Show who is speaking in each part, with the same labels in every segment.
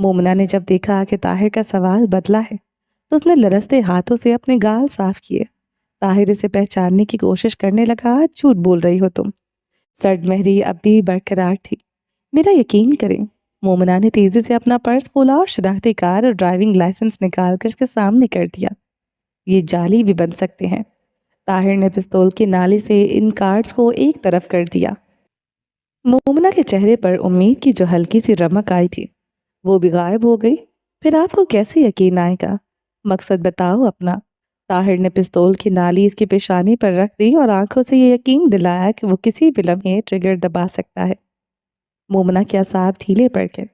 Speaker 1: مومنہ نے جب دیکھا کہ طاہر کا سوال بدلا ہے تو اس نے لرزتے ہاتھوں سے اپنے گال صاف کیے۔ طاہر اسے پہچاننے کی کوشش کرنے لگا۔ جھوٹ بول رہی ہو تم۔ سرد مہری اب بھی برقرار تھی۔ میرا یقین کریں۔ مومنہ نے تیزی سے اپنا پرس کھولا اور شناختی کارڈ اور ڈرائیونگ لائسنس نکال کر اس کے سامنے کر دیا۔ یہ جعلی بھی بن سکتے ہیں۔ طاہر نے پستول کی نالی سے ان کارڈز کو ایک طرف کر دیا۔ مومنہ کے چہرے پر امید کی جو ہلکی سی رمق آئی تھی وہ بھی غائب ہو گئی۔ پھر آپ کو کیسے یقین آئے گا؟ مقصد بتاؤ اپنا۔ طاہر نے پستول کی نالی اس کی پیشانی پر رکھ دی اور آنکھوں سے یہ یقین دلایا کہ وہ کسی بھی لمحے ٹریگر دبا سکتا ہے۔ مومنہ کے اعصاب ڈھیلے پڑ گئے۔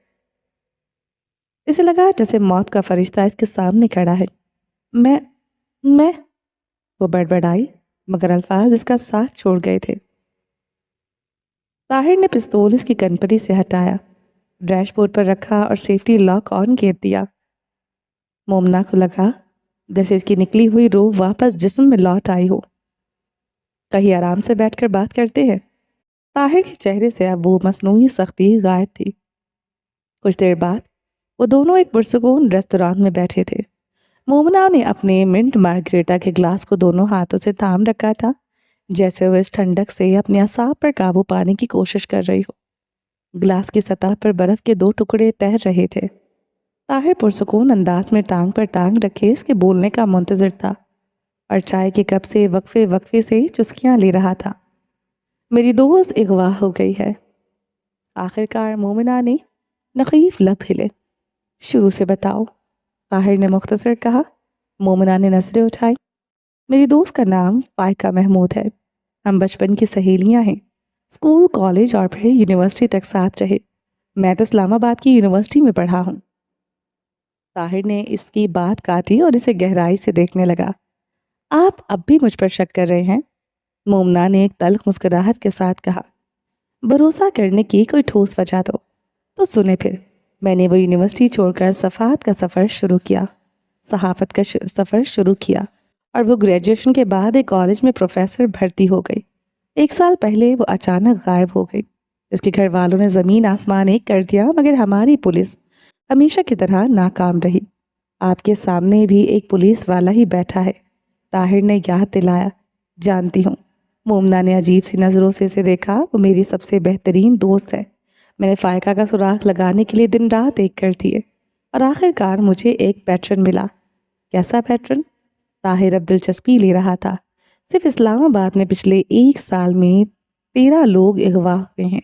Speaker 1: اسے لگا جیسے موت کا فرشتہ اس کے سامنے کھڑا ہے۔ میں وہ بڑبڑائی مگر الفاظ اس کا ساتھ چھوڑ گئے تھے۔ طاہر نے پستول اس کی کنپری سے ہٹایا، ڈیش بورڈ پر رکھا اور سیفٹی لاک آن کر دیا۔ مومنہ کو لگا جیسے اس کی نکلی ہوئی روح واپس جسم میں لوٹ آئی ہو۔ کہیں آرام سے بیٹھ کر بات کرتے ہیں۔ طاہر کے چہرے سے اب وہ مصنوعی سختی غائب تھی۔ کچھ دیر بعد وہ دونوں ایک پرسکون ریستوران میں بیٹھے تھے۔ مومنہ نے اپنے منٹ مارگریٹا کے گلاس کو دونوں ہاتھوں سے تھام رکھا تھا، جیسے وہ اس ٹھنڈک سے اپنے اعصاب پر قابو پانے کی کوشش کر رہی ہو۔ گلاس کی سطح پر برف کے 2 ٹکڑے تیر رہے تھے۔ طاہر پرسکون انداز میں ٹانگ پر ٹانگ رکھے اس کے بولنے کا منتظر تھا اور چائے کے کپ سے وقفے سے چسکیاں لے رہا تھا۔ میری دوست اغوا ہو گئی ہے۔ آخرکار مومنہ نے نخیف لب ہلے۔ شروع سے بتاؤ، طاہر نے مختصر کہا۔ مومنہ نے نظریں اٹھائی۔ میری دوست کا نام فائقہ محمود ہے۔ ہم بچپن کی سہیلیاں ہیں۔ اسکول، کالج اور پھر یونیورسٹی تک ساتھ رہے۔ میں تو اسلام آباد کی یونیورسٹی میں پڑھا ہوں۔ طاہر نے اس کی بات کاٹی اور اسے گہرائی سے دیکھنے لگا۔ آپ اب بھی مجھ پر شک کر رہے ہیں؟ مومنہ نے ایک تلخ مسکراہٹ کے ساتھ کہا۔ بھروسہ کرنے کی کوئی ٹھوس وجہ دو تو سنے پھر۔ میں نے وہ یونیورسٹی چھوڑ کر صحافت کا سفر شروع کیا اور وہ گریجویشن کے بعد ایک کالج میں پروفیسر بھرتی ہو گئی۔ 1 سال پہلے وہ اچانک غائب ہو گئی۔ اس کے گھر والوں نے زمین آسمان ایک کر دیا مگر ہماری پولیس ہمیشہ کی طرح ناکام رہی۔ آپ کے سامنے بھی ایک پولیس والا ہی بیٹھا ہے۔ طاہر نے یاد دلایا۔ جانتی ہوں۔ مومنہ نے عجیب سی نظروں سے اسے دیکھا۔ وہ میری سب سے بہترین دوست ہے۔ میں نے فائقہ کا سراغ لگانے کے لیے دن رات ایک کر دیے اور آخرکار مجھے ایک پیٹرن ملا۔ کیسا پیٹرن؟ طاہر اب دلچسپی لے رہا تھا۔ صرف اسلام آباد میں پچھلے 1 سال میں 13 لوگ اغوا ہوئے ہیں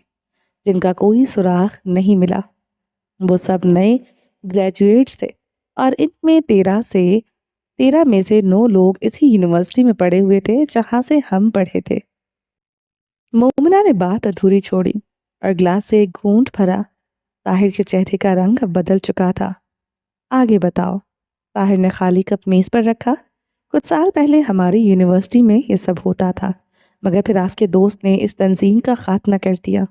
Speaker 1: جن کا کوئی سراغ نہیں ملا۔ وہ سب نئے گریجویٹس تھے اور ان میں 13 میں سے 9 لوگ اسی یونیورسٹی میں پڑھے ہوئے تھے جہاں سے ہم پڑھے تھے۔ مومنہ نے بات ادھوری چھوڑی اور گلاس سے ایک گھونٹ بھرا۔ طاہر کے چہرے کا رنگ اب بدل چکا تھا۔ آگے بتاؤ۔ طاہر نے خالی کپ میز پر رکھا۔ کچھ سال پہلے ہماری یونیورسٹی میں یہ سب ہوتا تھا مگر پھر آپ کے دوست نے اس تنظیم کا خاتمہ کر دیا۔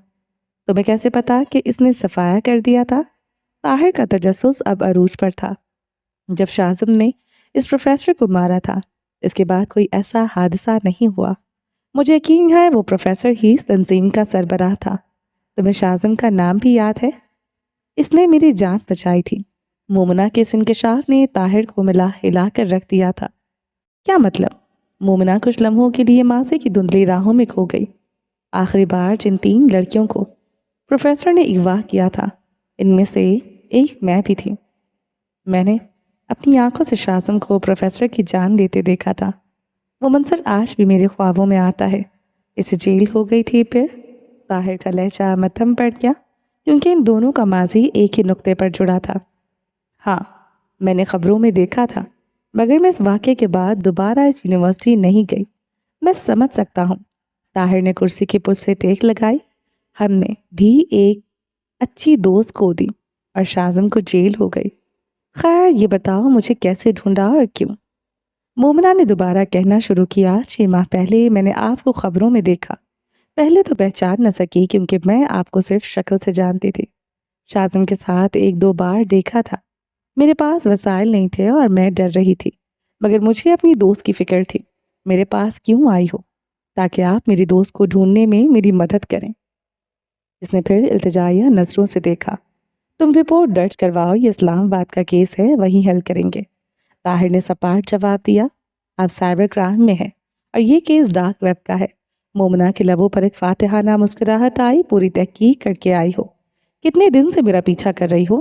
Speaker 1: تمہیں کیسے پتا کہ اس نے صفایا کر دیا تھا؟ طاہر کا تجسس اب عروج پر تھا۔ جب شازم نے اس پروفیسر کو مارا تھا اس کے بعد کوئی ایسا حادثہ نہیں ہوا۔ مجھے یقین ہے وہ پروفیسر ہی اس تنظیم کا سربراہ تھا۔ تمہیں شازم کا نام بھی یاد ہے؟ اس نے میری جان بچائی تھی۔ مومنہ کے اس انکشاف نے طاہر کو ہلا کر رکھ دیا تھا۔ کیا مطلب؟ مومنہ کچھ لمحوں کے لیے ماضی کی دھندلی راہوں میں کھو گئی۔ آخری بار جن 3 لڑکیوں کو پروفیسر نے اغوا کیا تھا ان میں سے ایک میں بھی تھی۔ میں نے اپنی آنکھوں سے شازم کو پروفیسر کی جان لیتے دیکھا تھا۔ وہ منظر آج بھی میرے خوابوں میں آتا ہے۔ اسے جیل ہو گئی تھی پھر؟ طاہر کا لہجہ مدھم پڑ گیا کیونکہ ان دونوں کا ماضی ایک ہی نقطے پر جڑا تھا۔ ہاں، میں نے خبروں میں دیکھا تھا مگر میں اس واقعے کے بعد دوبارہ اس یونیورسٹی نہیں گئی۔ میں سمجھ سکتا ہوں۔ طاہر نے کرسی کی پشت سے ٹیک لگائی۔ ہم نے بھی ایک اچھی دوست کھو دی اور شازم کو جیل ہو گئی۔ خیر یہ بتاؤ مجھے کیسے ڈھونڈا اور کیوں؟ مومنہ نے دوبارہ کہنا شروع کیا۔ 6 ماہ پہلے میں نے آپ کو خبروں میں دیکھا۔ پہلے تو پہچان نہ سکی کیونکہ میں آپ کو صرف شکل سے جانتی تھی۔ شازم کے ساتھ 1-2 بار دیکھا تھا۔ میرے پاس وسائل نہیں تھے اور میں ڈر رہی تھی مگر مجھے اپنی دوست کی فکر تھی۔ میرے پاس کیوں آئی ہو؟ تاکہ آپ میری دوست کو ڈھونڈنے میں میری مدد کریں۔ اس نے پھر التجائیہ نظروں سے دیکھا۔ تم رپورٹ درج کرواؤ، یہ اسلام آباد کا کیس ہے، وہیں حل کریں گے۔ طاہر نے سپاٹ جواب دیا۔ آپ سائبر کرائم میں ہیں اور یہ کیس ڈارک ویب کا ہے۔ مومنہ کے لبوں پر ایک فاتحانہ مسکراہٹ آئی۔ پوری تحقیق کر کے آئی ہو؟ کتنے دن سے میرا پیچھا کر رہی ہو؟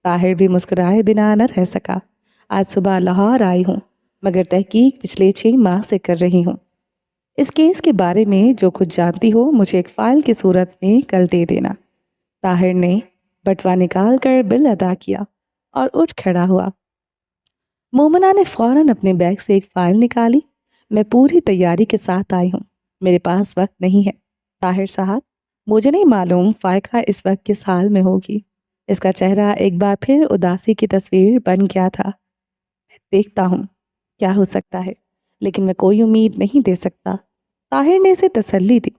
Speaker 1: طاہر بھی مسکرائے بنا نہ رہ سکا۔ آج صبح لاہور آئی ہوں، مگر تحقیق پچھلے 6 ماہ سے کر رہی ہوں۔ اس کیس کے بارے میں جو کچھ جانتی ہو مجھے ایک فائل کی صورت میں کل دے دینا۔ طاہر نے بٹوا نکال کر بل ادا کیا اور اٹھ کھڑا ہوا۔ مومنہ نے فوراً اپنے بیگ سے ایک فائل نکالی۔ میں پوری تیاری کے ساتھ آئی ہوں، میرے پاس وقت نہیں ہے۔ طاہر صاحب، مجھے نہیں معلوم فائقہ اس وقت کس حال میں ہوگی۔ اس کا چہرہ ایک بار پھر اداسی کی تصویر بن گیا تھا۔ دیکھتا ہوں کیا ہو سکتا ہے، لیکن میں کوئی امید نہیں دے سکتا۔ طاہر نے اسے تسلی دی۔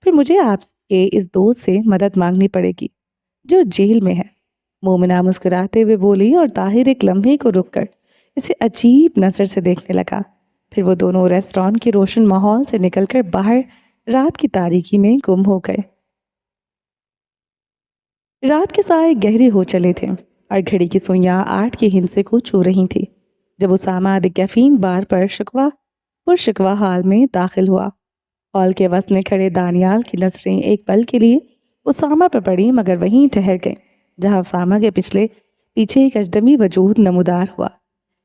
Speaker 1: پھر مجھے آپ کے اس دوست سے مدد مانگنی پڑے گی جو جیل میں ہے۔ مومنہ مسکراتے ہوئے بولی اور طاہر ایک لمحے کو رک کر اسے عجیب نظر سے دیکھنے لگا۔ پھر وہ دونوں ریستوران کے روشن ماحول سے نکل کر باہر رات کی تاریکی میں گم ہو گئے۔ رات کے سائے گہرے ہو چلے تھے اور گھڑی کی سوئیاں 8 کے ہندسے کو چھو رہی تھی جب اسامہ دی کیفین بار پر شکوہ حال میں داخل ہوا۔ ہال کے وسط میں کھڑے دانیال کی نظریں ایک پل کے لیے اسامہ پر پڑی، مگر وہیں ٹھہر گئیں جہاں اسامہ کے پیچھے ایک اجنبی وجود نمودار ہوا۔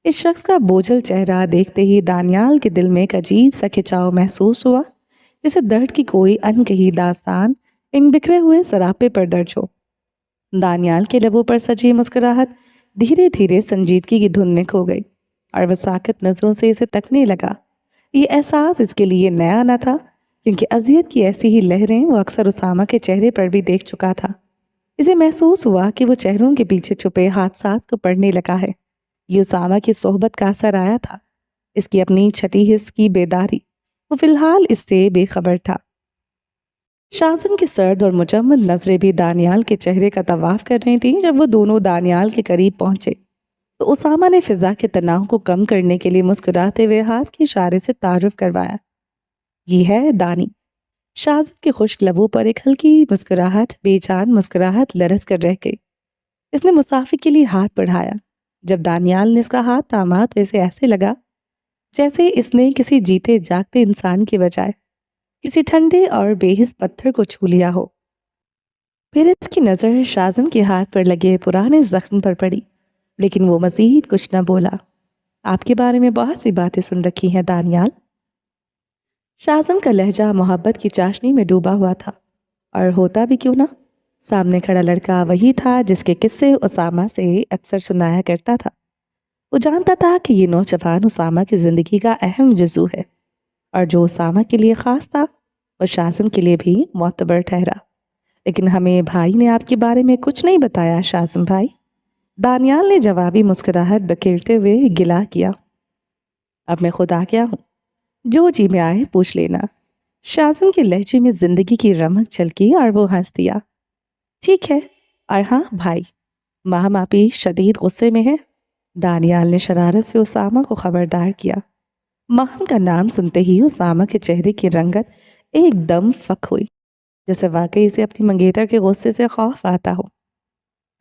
Speaker 1: اس شخص کا بوجھل چہرہ دیکھتے ہی دانیال کے دل میں ایک عجیب سا کھچاؤ محسوس ہوا، جیسے درد کی کوئی انکہی داستان ان بکھرے ہوئے سراپے پر درج ہو۔ دانیال کے لبوں پر سجی مسکراہٹ دھیرے دھیرے سنجیدگی کی دھن میں کھو گئی اور وہ ساکت نظروں سے اسے تکنے لگا۔ یہ احساس اس کے لیے نیا نہ تھا، کیونکہ اذیت کی ایسی ہی لہریں وہ اکثر اسامہ کے چہرے پر بھی دیکھ چکا تھا۔ اسے محسوس ہوا کہ وہ چہروں کے پیچھے چھپے حادثات کو پڑھنے لگا ہے۔ یہ اسامہ کی صحبت کا اثر آیا تھا، اس کی اپنی چھٹی حس کی بیداری۔ وہ فی الحال اس سے بے خبر تھا۔ شازم کی سرد اور مجمد نظریں بھی دانیال کے چہرے کا طواف کر رہی تھیں۔ جب وہ دونوں دانیال کے قریب پہنچے تو اسامہ نے فضا کے تناؤ کو کم کرنے کے لیے مسکراتے ہوئے ہاتھ کے اشارے سے تعارف کروایا۔ یہ ہے دانی۔ شازم کے خشک لبوں پر ایک ہلکی مسکراہٹ، بے جان مسکراہٹ لرز کر رہ گئی۔ اس نے مسافر کے لیے ہاتھ بڑھایا۔ جب دانیال نے اس کا ہاتھ تھاما تو اسے ایسے لگا جیسے اس نے کسی جیتے جاگتے انسان کے بجائے کسی ٹھنڈے اور بے حس پتھر کو چھو لیا ہو۔ پھر اس کی نظر شازم کے ہاتھ پر لگے پرانے زخم پر پڑی، لیکن وہ مزید کچھ نہ بولا۔ آپ کے بارے میں بہت سی باتیں سن رکھی ہیں دانیال۔ شازم کا لہجہ محبت کی چاشنی میں ڈوبا ہوا تھا، اور ہوتا بھی کیوں نہ، سامنے کھڑا لڑکا وہی تھا جس کے قصے اسامہ سے اکثر سنایا کرتا تھا۔ وہ جانتا تھا کہ یہ نوجوان اسامہ کی زندگی کا اہم جزو ہے، اور جو اسامہ کے لیے خاص تھا وہ شازم کے لیے بھی معتبر ٹھہرا۔ لیکن ہمیں بھائی نے آپ کے بارے میں کچھ نہیں بتایا شازم بھائی، دانیال نے جوابی مسکراہٹ بکھیرتے ہوئے گلا کیا۔ اب میں خود آ گیا ہوں، جو جی میں آئے پوچھ لینا۔ شازم کے لہجے میں زندگی کی رمق چھلکی اور وہ ہنس دیا۔ ٹھیک ہے، اور ہاں بھائی، ماہم آپی شدید غصے میں ہے۔ دانیال نے شرارت سے اسامہ کو خبردار کیا۔ ماہم کا نام سنتے ہی اسامہ کے چہرے کی رنگت ایک دم فک ہوئی، جیسے واقعی اسے اپنی منگیتر کے غصے سے خوف آتا ہو۔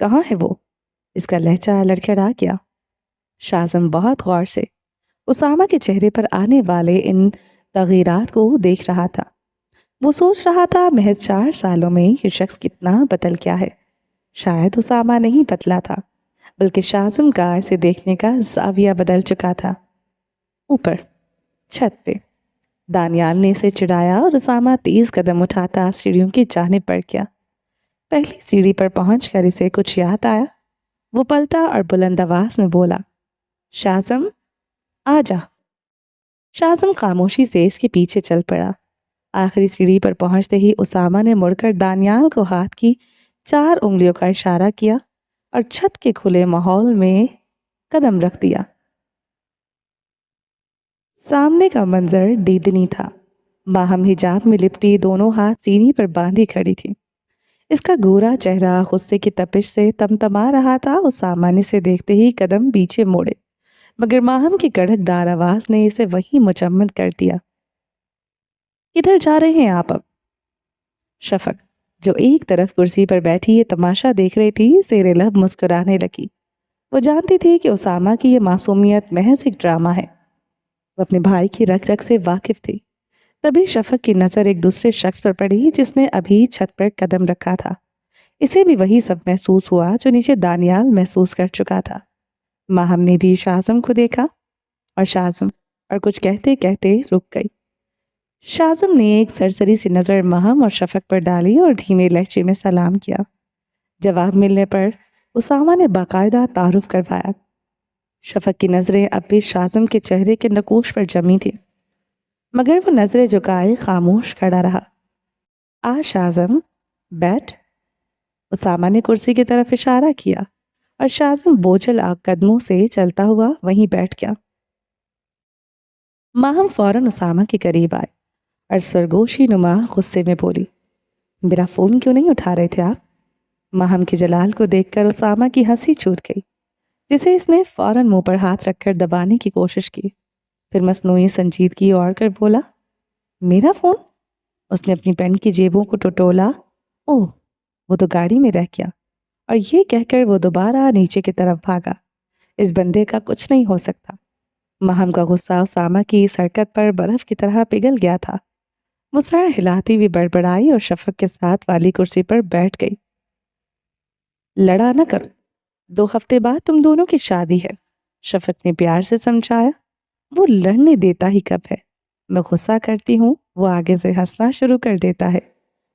Speaker 1: کہاں ہے وہ؟ اس کا لہجہ لڑکھڑا گیا۔ شازم بہت غور سے اسامہ کے چہرے پر آنے والے ان تغیرات کو دیکھ رہا تھا۔ وہ سوچ رہا تھا محض 4 سالوں میں یہ شخص کتنا بدل گیا ہے۔ شاید اسامہ نہیں بدلا تھا، بلکہ شازم کا اسے دیکھنے کا زاویہ بدل چکا تھا۔ اوپر چھت پہ دانیال نے اسے چڑھایا اور اسامہ تیز قدم اٹھاتا سیڑھیوں کی جانب بڑھ گیا۔ پہلی سیڑھی پر پہنچ کر اسے کچھ یاد آیا۔ وہ پلٹا اور بلند آواز میں بولا، شازم آ جا۔ شازم خاموشی سے اس کے پیچھے چل پڑا۔ آخری سیڑھی پر پہنچتے ہی اسامہ نے مڑ کر دانیال کو ہاتھ کی 4 انگلیوں کا اشارہ کیا اور چھت کے کھلے ماحول میں قدم رکھ دیا۔ سامنے کا منظر دیدنی تھا۔ باہم حجاب میں لپٹی دونوں ہاتھ سینے پر باندھی کھڑی تھی۔ اس کا گورا چہرہ غصے کی تپش سے تمتما رہا تھا۔ اسامہ نے اسے دیکھتے ہی قدم پیچھے موڑے، مگر ماہم کی کڑک دار آواز نے اسے وہیں مجمد کر دیا۔ کدھر جا رہے ہیں آپ اب؟ شفق، جو ایک طرف کرسی پر بیٹھی یہ تماشا دیکھ رہی تھی، زیر لب مسکرانے لگی۔ وہ جانتی تھی کہ اسامہ کی یہ معصومیت محض ایک ڈرامہ ہے۔ وہ اپنے بھائی کی رگ رگ سے واقف تھی۔ تبھی شفق کی نظر ایک دوسرے شخص پر پڑی جس نے ابھی چھت پر قدم رکھا تھا۔ اسے بھی وہی سب محسوس ہوا جو نیچے دانیال محسوس کر چکا تھا۔ ماہم نے بھی شاہزم کو دیکھا اور کچھ کہتے کہتے رک گئی۔ شاہزم نے ایک سرسری سی نظر ماہم اور شفق پر ڈالی اور دھیمے لہجے میں سلام کیا۔ جواب ملنے پر اسامہ نے باقاعدہ تعارف کروایا۔ شفق کی نظریں اب بھی شاہزم کے چہرے کے نقوش پر جمی تھیں، مگر وہ نظریں جھکائے خاموش کھڑا رہا۔ شاہزم بیٹھ۔ اسامہ نے کرسی کی طرف اشارہ کیا اور شاہزم بوجھل قدموں سے چلتا ہوا وہیں بیٹھ گیا۔ ماہم فوراً اسامہ کے قریب آئے اور سرگوشی نما غصے میں بولی، میرا فون کیوں نہیں اٹھا رہے تھے آپ؟ ماہم کے جلال کو دیکھ کر اسامہ کی ہنسی چھوٹ گئی، جسے اس نے فوراً منہ پر ہاتھ رکھ کر دبانے کی کوشش کی۔ پھر مصنوعی سنجیدگی اوڑھ کر بولا، میرا فون؟ اس نے اپنی پینٹ کی جیبوں کو ٹٹولا۔ اوہ، وہ تو گاڑی میں رہ گیا۔ اور یہ کہہ کر وہ دوبارہ نیچے کی طرف بھاگا۔ اس بندے کا کچھ نہیں ہو سکتا۔ ماہم کا غصہ اسامہ کی اس حرکت پر برف کی طرح پگھل گیا تھا۔ وہ سر ہلاتی ہوئی بڑبڑائی اور شفق کے ساتھ والی کرسی پر بیٹھ گئی۔ لڑا نہ کرو، 2 ہفتے بعد تم دونوں کی شادی ہے، شفق نے پیار سے سمجھایا۔ وہ لڑنے دیتا ہی کب ہے؟ میں غصہ کرتی ہوں، وہ آگے سے ہنسنا شروع کر دیتا ہے۔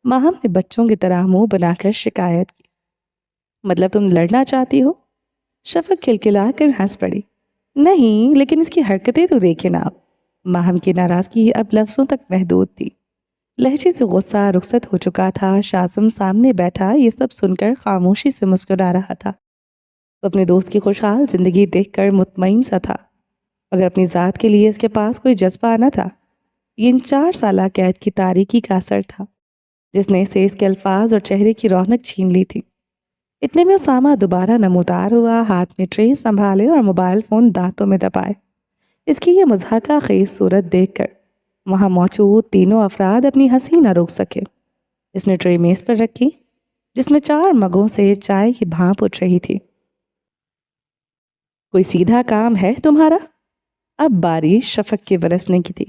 Speaker 1: ماہم نے بچوں کی طرح منہ بنا کر شکایت کی، مطلب تم لڑنا چاہتی ہو؟ شفق کھلکھلا کر ہنس پڑی۔ نہیں، لیکن اس کی حرکتیں تو دیکھیں نا آپ۔ ماہم کی ناراضگی اب لفظوں تک محدود تھی۔ لہجے سے غصہ رخصت ہو چکا تھا۔ شاہزم سامنے بیٹھا یہ سب سن کر خاموشی سے مسکرا رہا تھا۔ وہ اپنے دوست کی خوشحال زندگی دیکھ کر مطمئن سا تھا، مگر اپنی ذات کے لیے اس کے پاس کوئی جذبہ نہ تھا۔ یہ ان 4 سالہ قید کی تاریکی کا اثر تھا، جس نے اسے اس کے الفاظ اور چہرے کی رونق چھین لی تھی۔ اتنے میں اسامہ دوبارہ نمودار ہوا، ہاتھ میں ٹرے سنبھالے اور موبائل فون دانتوں میں دبائے۔ اس کی یہ مضحکہ خیز صورت دیکھ کر وہاں موجود تینوں افراد اپنی ہنسی نہ روک سکے۔ اس نے ٹرے میز پر رکھی، جس میں 4 مگوں سے چائے کی بھاپ اٹھ رہی تھی۔ کوئی سیدھا کام ہے تمہارا؟ اب باری شفق کے برسنے کی تھی۔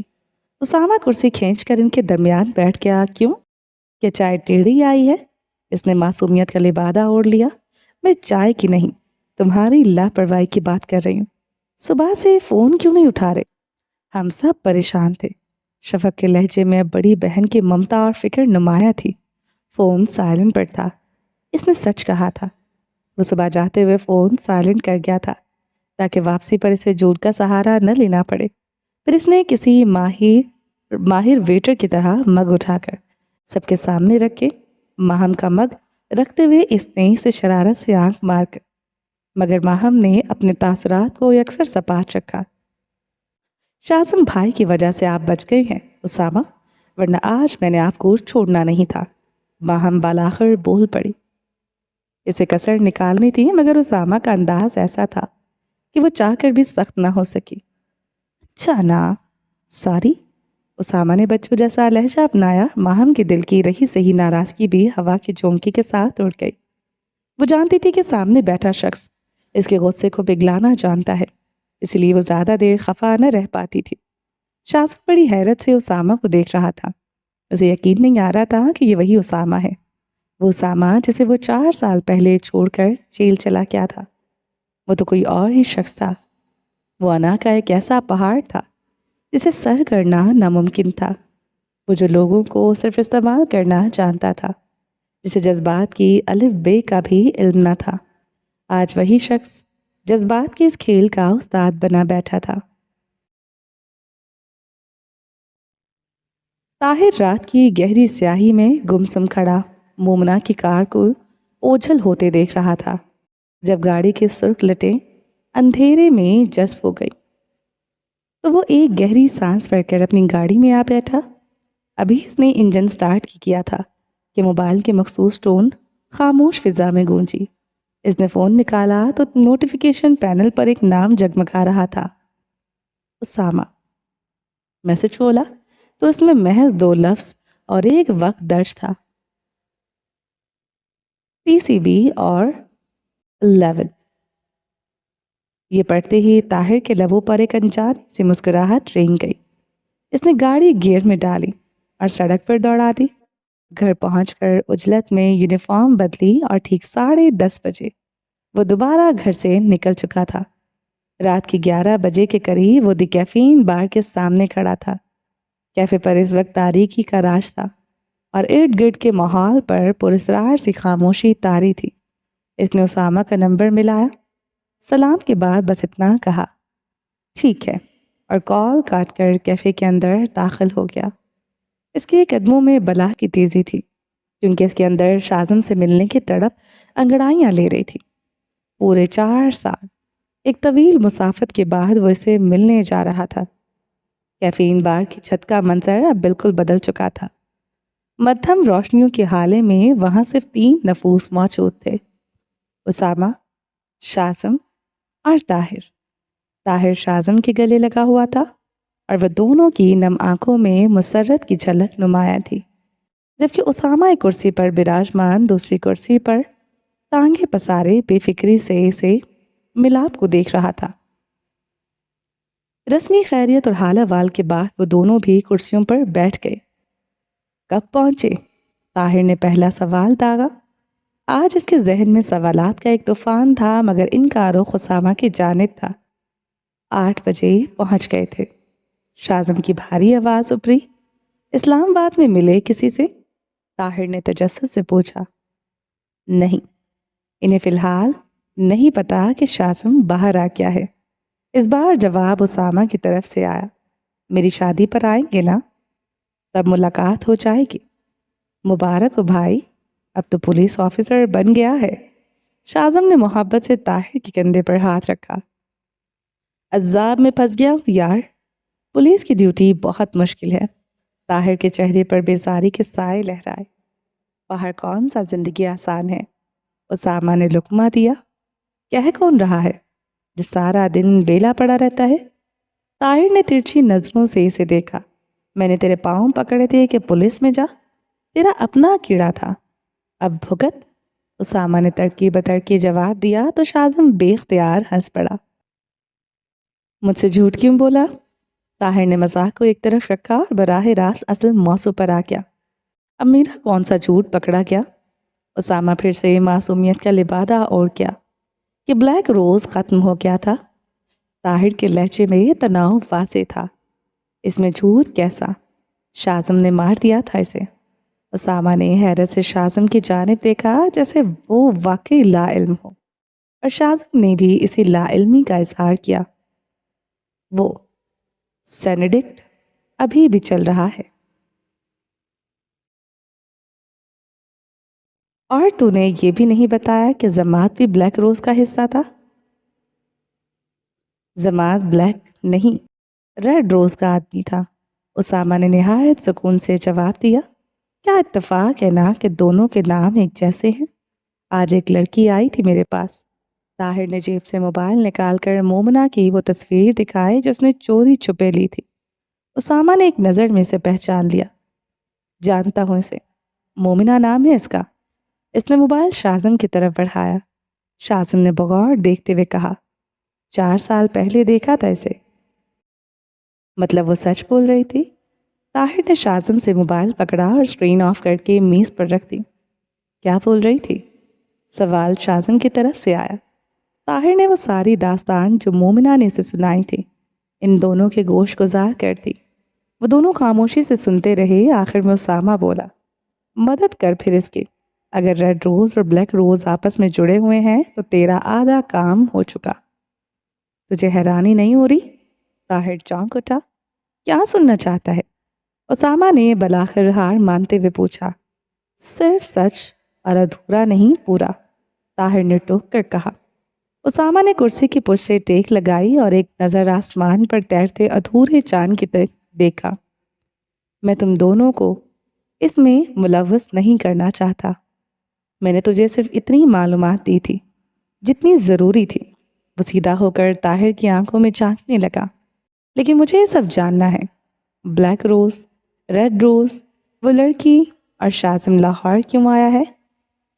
Speaker 1: اسامہ کرسی کھینچ کر ان کے درمیان بیٹھ گیا۔ کیوں؟ کیا چائے ٹیڑھی آئی ہے؟ اس نے معصومیت کا لبادہ اوڑھ لیا۔ میں چائے کی نہیں، تمہاری لاپرواہی کی بات کر رہی ہوں۔ صبح سے فون کیوں نہیں اٹھا رہے؟ ہم سب پریشان تھے۔ شفق کے لہجے میں بڑی بہن کی ممتا اور فکر نمایاں تھی۔ فون سائلنٹ پر تھا۔ اس نے سچ کہا تھا۔ وہ صبح جاتے ہوئے فون سائلنٹ کر گیا تھا تاکہ واپسی پر اسے جھوٹ کا سہارا نہ لینا پڑے۔ پھر اس نے کسی ماہر ویٹر کی طرح مگ اٹھا کر سب کے سامنے رکھے۔ ماہم کا مگ رکھتے ہوئے اس نے اسے شرارت سے آنکھ مار کر، مگر ماہم نے اپنے تاثرات کو یکسر سپاٹ رکھا۔ شاہزم بھائی کی وجہ سے آپ بچ گئے ہیں اسامہ، ورنہ آج میں نے آپ کو چھوڑنا نہیں تھا۔ ماہم بالاخر بول پڑی۔ اسے کسر نکالنی تھی، مگر اسامہ کا انداز ایسا تھا کہ وہ چاہ کر بھی سخت نہ ہو سکی۔ اچھا نا، سوری۔ اسامہ نے بچوں جیسا لہجہ اپنایا۔ ماہم کے دل کی رہی سہی ناراضگی بھی ہوا کی جھونکی کے ساتھ اڑ گئی۔ وہ جانتی تھی کہ سامنے بیٹھا شخص اس کے غصے کو پگھلانا جانتا ہے، اس لیے وہ زیادہ دیر خفا نہ رہ پاتی تھی۔ شاہزم بڑی حیرت سے اسامہ کو دیکھ رہا تھا۔ اسے یقین نہیں آ رہا تھا کہ یہ وہی اسامہ ہے، وہ اسامہ جسے وہ 4 سال پہلے چھوڑ کر جیل چلا گیا تھا۔ وہ تو کوئی اور ہی شخص تھا۔ وہ انا کا ایک ایسا پہاڑ تھا جسے سر کرنا ناممکن تھا۔ وہ جو لوگوں کو صرف استعمال کرنا جانتا تھا، جسے جذبات کی الف بے کا بھی علم نہ تھا۔ آج وہی شخص جذبات کے اس کھیل کا استاد بنا بیٹھا تھا۔ طاہر رات کی گہری سیاہی میں گمسم کھڑا مومنا کی کار کو اوجھل ہوتے دیکھ رہا تھا۔ جب گاڑی کی سرخ لٹیں اندھیرے میں جذب ہو گئی تو وہ ایک گہری سانس بھر کر اپنی گاڑی میں آ بیٹھا۔ ابھی اس نے انجن سٹارٹ کیا تھا کہ موبائل کے مخصوص ٹون خاموش فضا میں گونجی۔ اس نے فون نکالا تو نوٹیفیکیشن پینل پر ایک نام جگمگا رہا تھا، اسامہ۔ میسج کھولا تو اس میں محض 2 لفظ اور ایک وقت درج تھا، TCB اور 11۔ یہ پڑھتے ہی طاہر کے لبوں پر ایک انجانی سی مسکراہٹ رینگ گئی۔ اس نے گاڑی گیئر میں ڈالی اور سڑک پر دوڑا دی۔ گھر پہنچ کر اجلت میں یونیفارم بدلی اور ٹھیک 10:30 بجے وہ دوبارہ گھر سے نکل چکا تھا۔ رات کی 11 بجے کے قریب وہ دی کیفین بار کے سامنے کھڑا تھا۔ کیفے پر اس وقت تاریکی کا راج تھا اور ارد گرد کے ماحول پر پراسرار سی خاموشی طاری تھی۔ اس نے اسامہ کا نمبر ملایا، سلام کے بعد بس اتنا کہا، ٹھیک ہے، اور کال کاٹ کر کیفے کے اندر داخل ہو گیا۔ اس کے قدموں میں بلا کی تیزی تھی کیونکہ اس کے اندر شازم سے ملنے کی تڑپ انگڑائیاں لے رہی تھی۔ پورے 4 سال ایک طویل مسافت کے بعد وہ اسے ملنے جا رہا تھا۔ کیفین بار کی چھت کا منظر اب بالکل بدل چکا تھا۔ مدھم روشنیوں کے حالے میں وہاں صرف 3 نفوس موجود تھے، اسامہ، شازم اور طاہر۔ طاہر شازم کے گلے لگا ہوا تھا اور وہ دونوں کی نم آنکھوں میں مسرت کی جھلک نمایاں تھی، جبکہ اسامہ ایک کرسی پر براجمان دوسری کرسی پر ٹانگیں پسارے بے فکری سے اسے ملاپ کو دیکھ رہا تھا۔ رسمی خیریت اور حال احوال کے بعد وہ دونوں بھی کرسیوں پر بیٹھ گئے۔ کب پہنچے؟ طاہر نے پہلا سوال داغا۔ آج اس کے ذہن میں سوالات کا ایک طوفان تھا، مگر ان کا رخ اسامہ کی جانب تھا۔ 8 بجے پہنچ گئے تھے۔ شازم کی بھاری آواز ابھری، اسلام آباد میں ملے کسی سے؟ طاہر نے تجسس سے پوچھا۔ نہیں، انہیں فی الحال نہیں پتا کہ شازم باہر آ گیا ہے۔ اس بار جواب اسامہ کی طرف سے آیا، میری شادی پر آئیں گے نا؟ تب ملاقات ہو جائے گی۔ مبارک ہو بھائی، اب تو پولیس آفیسر بن گیا ہے۔ شازم نے محبت سے طاہر کے کندھے پر ہاتھ رکھا۔ عذاب میں پھنس گیا ہوں یار، پولیس کی ڈیوٹی بہت مشکل ہے۔ طاہر کے چہرے پر بیزاری کے سائے لہرائے۔ باہر کون سا زندگی آسان ہے؟ اسامہ نے لقمہ دیا۔ کہہ کون رہا ہے جو سارا دن بیلا پڑا رہتا ہے؟ طاہر نے ترچھی نظروں سے اسے دیکھا۔ میں نے تیرے پاؤں پکڑے تھے کہ پولیس میں جا، تیرا اپنا کیڑا تھا، اب بھگت۔ اسامہ نے تڑکی بتڑکی جواب دیا تو شازم بے اختیار ہنس پڑا۔ مجھ سے جھوٹ کیوں بولا؟ طاہر نے مذاق کو ایک طرف رکھا اور براہ راست اصل موضوع پر آ گیا۔ اب میرا کون سا جھوٹ پکڑا گیا؟ اسامہ پھر سے معصومیت کا لبادہ اوڑھ گیا کہ بلیک روز ختم ہو گیا تھا۔ طاہر کے لہجے میں تناؤ واضح تھا۔ اس میں جھوٹ کیسا؟ شازم نے مار دیا تھا اسے۔ اسامہ نے حیرت سے شازم کی جانب دیکھا جیسے وہ واقعی لا علم ہو، اور شازم نے بھی اسی لا علمی کا اظہار کیا۔ وہ سینیڈکٹ ابھی بھی چل رہا ہے۔ اور تو نے یہ بھی نہیں بتایا کہ ضماد بھی بلیک روز کا حصہ تھا؟ ضماد بلیک نہیں، ریڈ روز کا آدمی تھا، اسامہ نے نہایت سکون سے جواب دیا۔ کیا اتفاق ہے نا کہ دونوں کے نام ایک جیسے ہیں۔ آج ایک لڑکی آئی تھی میرے پاس۔ طاہر نے جیب سے موبائل نکال کر مومنہ کی وہ تصویر دکھائی جو اس نے چوری چھپے لی تھی۔ اسامہ نے ایک نظر میں اسے پہچان لیا۔ جانتا ہوں اسے، مومنہ نام ہے اس کا۔ اس نے موبائل شازم کی طرف بڑھایا۔ شازم نے بغور دیکھتے ہوئے کہا، 4 سال پہلے دیکھا تھا اسے۔ مطلب وہ سچ بول رہی تھی؟ طاہر نے شازم سے موبائل پکڑا اور اسکرین آف کر کے میز پر رکھ دی۔ کیا بول رہی تھی؟ سوال شازم کی طرف سے آیا۔ طاہر نے وہ ساری داستان جو مومنہ نے اسے سنائی تھی ان دونوں کے گوش گزار کر دی۔ وہ دونوں خاموشی سے سنتے رہے۔ آخر میں اسامہ بولا، مدد کر پھر اس کی۔ اگر ریڈ روز اور بلیک روز آپس میں جڑے ہوئے ہیں تو تیرا آدھا کام ہو چکا۔ تجھے حیرانی نہیں ہو رہی؟ طاہر چونک اٹھا۔ کیا سننا چاہتا ہے؟ اسامہ نے بلاخر ہار مانتے ہوئے پوچھا۔ صرف سچ اور ادھورا نہیں پورا، طاہر نے ٹوک کر کہا۔ اسامہ نے کرسی کی پشت سے ٹیک لگائی اور ایک نظر آسمان پر تیرتے ادھورے چاند کی طرف دیکھا۔ میں تم دونوں کو اس میں ملوث نہیں کرنا چاہتا۔ میں نے تجھے صرف اتنی معلومات دی تھی جتنی ضروری تھی۔ وہ سیدھا ہو کر طاہر کی آنکھوں میں جھانکنے لگا۔ لیکن مجھے یہ سب جاننا ہے، بلیک روز، ریڈ روز، وہ لڑکی اور شازم لاہور کیوں آیا ہے؟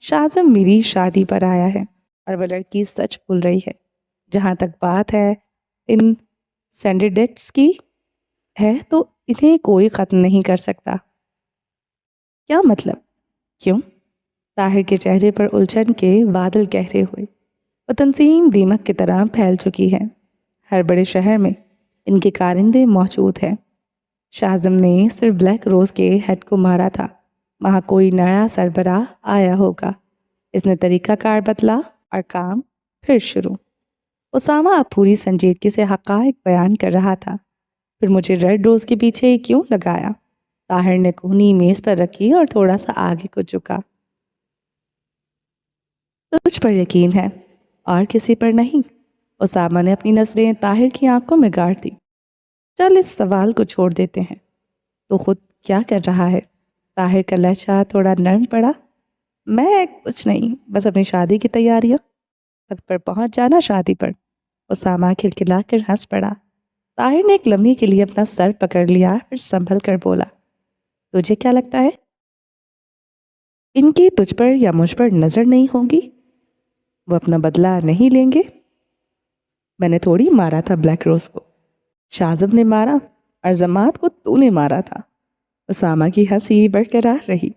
Speaker 1: شاہزم میری شادی پر آیا ہے اور وہ لڑکی سچ بول رہی ہے۔ جہاں تک بات ہے ان سینڈیڈیٹس کی ہے تو انہیں کوئی ختم نہیں کر سکتا۔ کیا مطلب؟ کیوں؟ طاہر کے چہرے پر الجھن کے بادل گہرے ہوئے۔ وہ تنظیم دیمک کی طرح پھیل چکی ہے۔ ہر بڑے شہر میں ان کے کارندے موجود ہیں۔ شاہزم نے صرف بلیک روز کے ہیڈ کو مارا تھا۔ وہاں کوئی نیا سربراہ آیا ہوگا۔ اس نے طریقہ کار بدلا اور کام پھر شروع۔ اسامہ اب پوری سنجیدگی سے حقائق بیان کر رہا تھا۔ پھر مجھے ریڈ روز کے پیچھے کیوں لگایا؟ طاہر نے کہنی میز پر رکھی اور تھوڑا سا آگے کو جھکا۔ تجھ پر یقین ہے اور کسی پر نہیں۔ اسامہ نے اپنی نظریں طاہر کی آنکھوں میں گاڑ دی۔ چل اس سوال کو چھوڑ دیتے ہیں۔ تو خود کیا کر رہا ہے؟ طاہر کا لہجہ تھوڑا نرم پڑا۔ میں کچھ نہیں، بس اپنی شادی کی تیاریاں۔ وقت پر پہنچ جانا شادی پر۔ اسامہ کھلکھلا کر ہنس پڑا۔ طاہر نے ایک لمحے کے لیے اپنا سر پکڑ لیا، پھر سنبھل کر بولا، تجھے کیا لگتا ہے؟ ان کی تجھ پر یا مجھ پر نظر نہیں ہوگی؟ وہ اپنا بدلہ نہیں لیں گے؟ میں نے تھوڑی مارا تھا بلیک روز کو، شاہزم نے مارا، اور زماد کو تو نے مارا تھا۔ اسامہ کی ہنسی برقرار رہی۔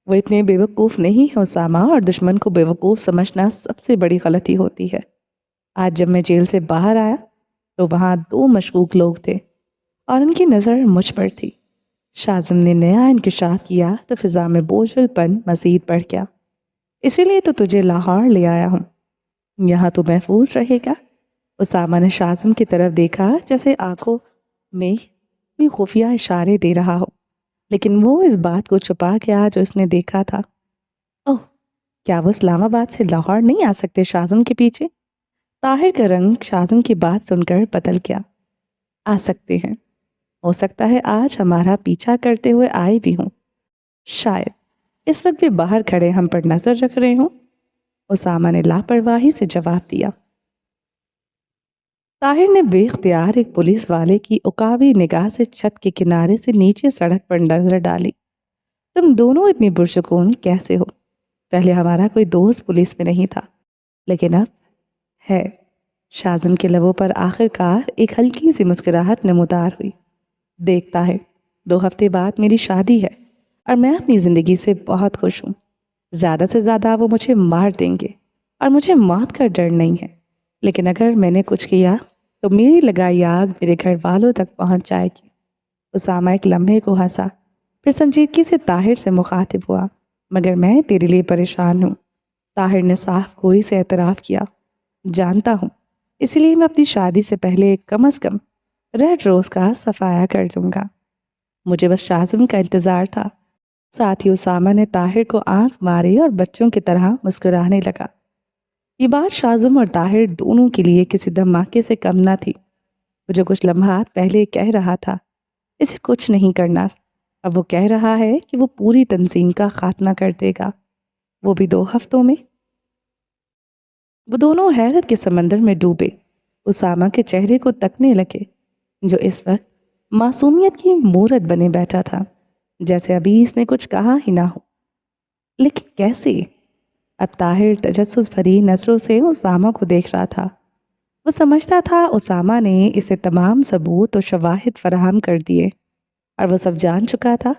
Speaker 1: وہ اتنے بیوقوف نہیں ہے اسامہ، اور دشمن کو بیوقوف سمجھنا سب سے بڑی غلطی ہوتی ہے۔ آج جب میں جیل سے باہر آیا تو وہاں 2 مشکوک لوگ تھے اور ان کی نظر مجھ پر تھی۔ شاہزم نے نیا انکشاف کیا تو فضا میں بوجھل پن مزید بڑھ گیا۔ اسی لیے تو تجھے لاہور لے آیا ہوں، یہاں تو محفوظ رہے گا۔ اسامہ نے شاہزم کی طرف دیکھا جیسے آنکھوں میں کوئی خفیہ اشارے دے رہا ہو، لیکن وہ اس بات کو چھپا گیا جو اس نے دیکھا تھا۔ اوہ، کیا وہ اسلام آباد سے لاہور نہیں آ سکتے شاہزم کے پیچھے؟ طاہر کا رنگ شاہزم کی بات سن کر بدل گیا۔ آ سکتے ہیں، ہو سکتا ہے آج ہمارا پیچھا کرتے ہوئے آئے بھی ہوں۔ شاید اس وقت بھی باہر کھڑے ہم پر نظر رکھ رہے ہوں۔ اسامہ نے لاپرواہی سے جواب دیا۔ طاہر نے بے اختیار ایک پولیس والے کی عقابی نگاہ سے چھت کے کنارے سے نیچے سڑک پر نظر ڈالی۔ تم دونوں اتنی پرسکون کیسے ہو؟ پہلے ہمارا کوئی دوست پولیس میں نہیں تھا، لیکن اب ہے۔ شاہزم کے لبوں پر آخر کار ایک ہلکی سی مسکراہٹ نمودار ہوئی۔ دیکھتا ہے 2 ہفتے بعد میری شادی ہے اور میں اپنی زندگی سے بہت خوش ہوں۔ زیادہ سے زیادہ وہ مجھے مار دیں گے اور مجھے موت کا ڈر نہیں ہے، لیکن اگر میں نے کچھ کیا تو میری لگائی آگ میرے گھر والوں تک پہنچ جائے گی۔ اسامہ ایک لمحے کو ہنسا، پھر سنجیدگی سے طاہر سے مخاطب ہوا، مگر میں تیرے لیے پریشان ہوں۔ طاہر نے صاف گوئی سے اعتراف کیا، جانتا ہوں، اسی لیے میں اپنی شادی سے پہلے کم از کم ریڈ روز کا صفایا کر دوں گا۔ مجھے بس شاہزم کا انتظار تھا۔ ساتھ ہی اسامہ نے طاہر کو آنکھ ماری اور بچوں کی طرح مسکرانے لگا۔ یہ بات شاہزم اور طاہر دونوں کے لیے کسی دھماکے سے کم نہ تھی۔ وہ جو کچھ لمحات پہلے کہہ رہا تھا، اسے کچھ نہیں کرنا، اب وہ کہہ رہا ہے کہ وہ پوری تنظیم کا خاتمہ کر دے گا، وہ بھی 2 ہفتوں میں۔ وہ دونوں حیرت کے سمندر میں ڈوبے، اسامہ کے چہرے کو تکنے لگے جو اس وقت معصومیت کی مورت بنے بیٹھا تھا، جیسے ابھی اس نے کچھ کہا ہی نہ ہو۔ لیکن کیسے؟ اب طاہر تجسس بھری نظروں سے اسامہ کو دیکھ رہا تھا۔ وہ سمجھتا تھا اسامہ نے اسے تمام ثبوت و شواہد فراہم کر دیے اور وہ سب جان چکا تھا،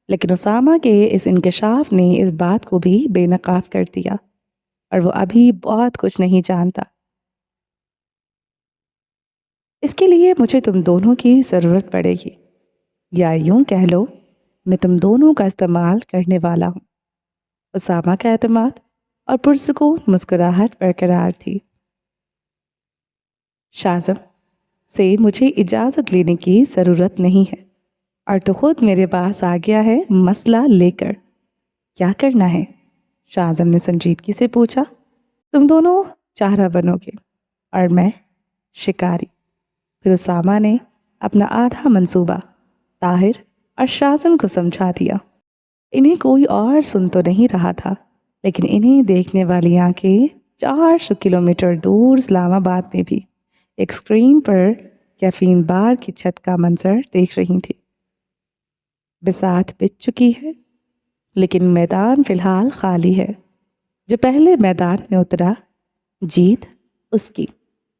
Speaker 1: لیکن اسامہ کے اس انکشاف نے اس بات کو بھی بے نقاب کر دیا، اور وہ ابھی بہت کچھ نہیں جانتا۔ اس کے لیے مجھے تم دونوں کی ضرورت پڑے گی، یا یوں کہہ لو میں تم دونوں کا استعمال کرنے والا ہوں۔ اسامہ کا اعتماد اور پرسکون مسکراہٹ برقرار تھی۔ شاہزم سے مجھے اجازت لینے کی ضرورت نہیں ہے، اور تو خود میرے پاس آ گیا ہے مسئلہ لے کر۔ کیا کرنا ہے؟ شاہزم نے سنجیدگی سے پوچھا۔ تم دونوں چارہ بنو گے اور میں شکاری۔ پھر اسامہ نے اپنا آدھا منصوبہ طاہر اور شاہزم کو سمجھا دیا۔ انہیں کوئی اور سن تو نہیں رہا تھا، لیکن انہیں دیکھنے والی آنکھیں 400 کلومیٹر دور اسلام آباد میں بھی ایک اسکرین پر کیفین بار کی چھت کا منظر دیکھ رہی تھی۔ بساط بچ چکی ہے، لیکن میدان فی الحال خالی ہے۔ جو پہلے میدان میں اترا جیت اس کی۔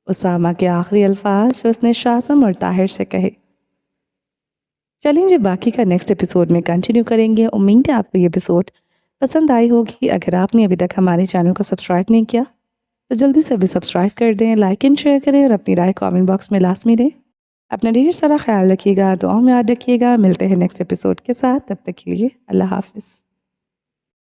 Speaker 1: اسامہ کے آخری الفاظ جو اس نے شاذم اور طاہر سے کہے۔ چلیں جی باقی کا نیکسٹ ایپیسوڈ میں کنٹینیو کریں گے۔ امید ہے آپ کو یہ ایپیسوڈ پسند آئی ہوگی۔ اگر آپ نے ابھی تک ہمارے چینل کو سبسکرائب نہیں کیا تو جلدی سے ابھی سبسکرائب کر دیں، لائک اینڈ شیئر کریں اور اپنی رائے کامنٹ باکس میں لازمی دیں۔ اپنا ڈھیر سارا خیال رکھیے گا، دعاؤں میں یاد رکھیے گا۔ ملتے ہیں نیکسٹ ایپیسوڈ کے ساتھ، تب تک کے لیے اللہ حافظ۔